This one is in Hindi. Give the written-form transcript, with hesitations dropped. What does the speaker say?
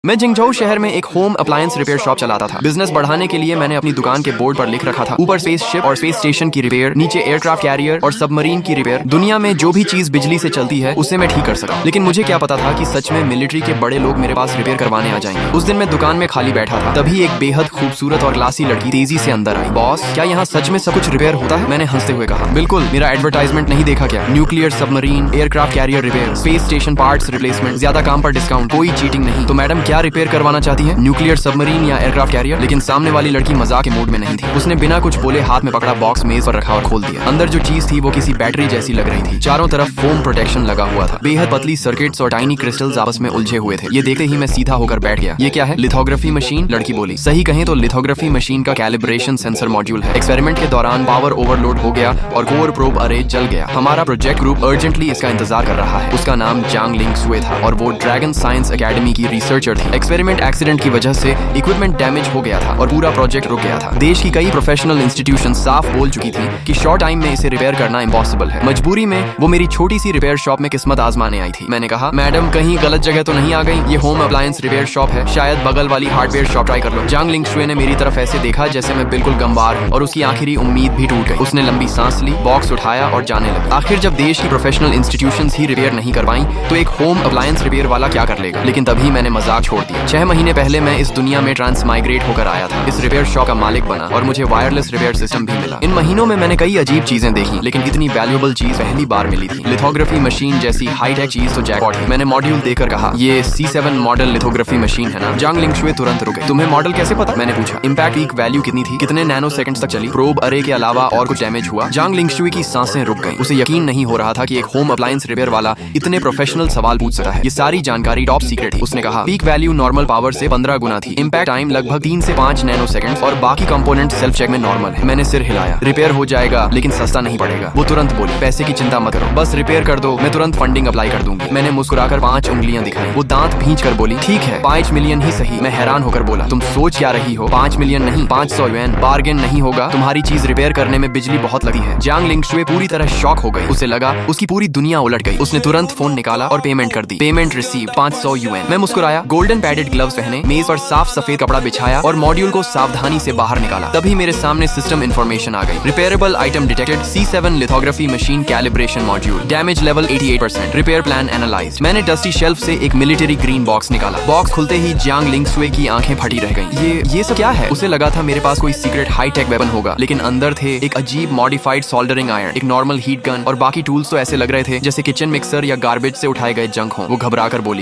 मैं जिंगझोउ शहर में एक होम अप्लायंस रिपेयर शॉप चलाता था। बिजनेस बढ़ाने के लिए मैंने अपनी दुकान के बोर्ड पर लिख रखा था, ऊपर स्पेस शिप और स्पेस स्टेशन की रिपेयर, नीचे एयरक्राफ्ट कैरियर और सबमरीन की रिपेयर। दुनिया में जो भी चीज बिजली से चलती है उसे मैं ठीक कर सकता। लेकिन मुझे क्या पता था कि सच में मिलिट्री के बड़े लोग मेरे पास रिपेयर करवाने आ जाएंगे। उस दिन मैं दुकान में खाली बैठा था, तभी एक बेहद खूबसूरत और क्लासी लड़की तेजी से अंदर आई। बॉस, क्या यहाँ सच में सब कुछ रिपेयर होता है? मैंने हंसते हुए कहा, बिल्कुल, मेरा एडवर्टाइजमेंट नहीं देखा क्या? Nuclear submarine, aircraft carrier repair, space station parts replacement, ज्यादा काम पर डिस्काउंट, कोई चीटिंग नहीं। तो मैडम क्या रिपेयर करवाना चाहती है? न्यूक्लियर सबमरीन या एयरक्राफ्ट कैरियर? लेकिन सामने वाली लड़की मजाक के मूड में नहीं थी। उसने बिना कुछ बोले हाथ में पकड़ा बॉक्स मेज पर रखा और खोल दिया। अंदर जो चीज थी वो किसी बैटरी जैसी लग रही थी। चारों तरफ फोम प्रोटेक्शन लगा हुआ था। बेहद पतली सर्किट्स और टाइनी क्रिस्टल्स आपस में उलझे हुए थे। ये देखते ही मैं सीधा होकर बैठ गया। ये क्या है? लिथोग्राफी मशीन, लड़की बोली। सही कहें तो लिथोग्राफी मशीन का कैलिब्रेशन सेंसर मॉड्यूल है। एक्सपेरिमेंट के दौरान पावर ओवरलोड हो गया और कोर प्रोब अरे जल गया। हमारा प्रोजेक्ट ग्रुप अर्जेंटली इसका इंतजार कर रहा है। उसका नाम जांग लिंग सुए था और वो ड्रैगन साइंस एकेडमी की रिसर्चर थी। एक्सपेरिमेंट एक्सीडेंट की वजह से इक्विपमेंट डैमेज हो गया था और पूरा प्रोजेक्ट रुक गया था। देश की कई प्रोफेशनल इंस्टीट्यूशन साफ बोल चुकी थी कि शॉर्ट टाइम में इसे रिपेयर करना इम्पॉसिबल है। मजबूरी में वो मेरी छोटी सी रिपेयर शॉप में किस्मत आजमाने आई थी। मैंने कहा, मैडम कहीं गलत जगह तो नहीं आ गई? ये होम अप्लायंस रिपेयर शॉप है, शायद बगल वाली हार्डवेयर शॉप ट्राई कर लो। जांग लिंग शुए ने मेरी तरफ ऐसे देखा जैसे मैं बिल्कुल गंवार हूँ और उसकी आखिरी उम्मीद भी टूट गई। उसने लंबी सांस ली, बॉक्स उठाया और जाने लगा। आखिर जब देश की प्रोफेशनल इंस्टीट्यूशंस ही रिपेयर नहीं करवाई तो एक होम अप्लायंस रिपेयर वाला क्या कर लेगा? लेकिन तभी मैंने मजाक छोड़ दिया। 6 महीने पहले मैं इस दुनिया में ट्रांसमाइग्रेट होकर आया था। इस रिपेयर शॉप का मालिक बना और मुझे वायरलेस रिपेयर सिस्टम भी मिला। इन महीनों में मैंने कई अजीब चीजें देखी, लेकिन इतनी वैल्यूएबल चीज पहली बार मिली थी। लिथोग्राफी मशीन जैसी हाईटेक चीज तो जैकपॉट है। मैंने मॉड्यूल देकर कहा, ये C7 मॉडल लिथोग्राफी मशीन है ना? जांग लिंग शुए तुरंत रुके। तुम्हें मॉडल कैसे पता? मैंने पूछा। इम्पैक्ट पीक वैल्यू कितनी थी? कितने नैनो सेकंड्स तक चली? प्रोब अरे के अलावा और कुछ डैमेज हुआ? जांग लिंग शुए की सांसें रुक गईं। उसे यकीन नहीं हो रहा था कि एक होम अप्लायंस रिपेयर वाला इतने प्रोफेशनल सवाल पूछ सकता है। ये सारी जानकारी टॉप सीक्रेट थी। उसने कहा, पीक वैल्यू नॉर्मल पावर से 15 गुना थी। इम्पैक्ट टाइम लगभग 3 से 5 नैनो सेकंड और बाकी कंपोनेंट सेल्फ चेक में नॉर्मल है। मैंने सिर हिलाया। रिपेयर हो जाएगा लेकिन सस्ता नहीं पड़ेगा। वो तुरंत बोली, पैसे की चिंता मत करो, बस रिपेयर कर दो, मैं तुरंत फंडिंग अप्लाई कर दूंगी। मैंने मुस्कुराकर 5 उंगलियां दिखाई। वो दांत भींच कर बोली, ठीक है 5 मिलियन ही सही। मैं हैरान होकर बोला, तुम सोच क्या रही हो? 5 मिलियन नहीं, 500 युएन। बार्गेन नहीं होगा? तुम्हारी चीज रिपेयर करने में बिजली बहुत लगती है। जांग लिंग शुए पूरी तरह शॉक हो गई। उसे लगा उसकी पूरी दुनिया उलट गई। उसने तुरंत फोन निकाला और पेमेंट कर दी। Payment receive 500 UN. मैं मुस्कुराया, गोल्डन पैडेड ग्लव्स पहने, मेज पर साफ सफेद कपड़ा बिछाया और मॉड्यूल को सावधानी से बाहर निकाला। तभी मेरे सामने सिस्टम इंफॉर्मेशन आ गई। Repairable item detected, C7 lithography machine calibration module, damage level 88%, repair plan analysed. मैंने डस्टी शेल्फ से एक मिलिट्री ग्रीन बॉक्स निकाला। बॉक्स खुलते ही जांग लिंग शुए की आंखें फटी रह गईं। ये सब क्या है? उसे लगा था मेरे पास कोई सीक्रेट हाईटेक वेपन होगा, लेकिन अंदर थे एक अजीब मॉडिफाइड सोल्डरिंग आयरन, एक नॉर्मल हीट गन और बाकी टूल्स तो ऐसे लग रहे थे जैसे किचन मिक्सर या गार्बेज से उठाए गए जंक हों। वो घबराकर बोली,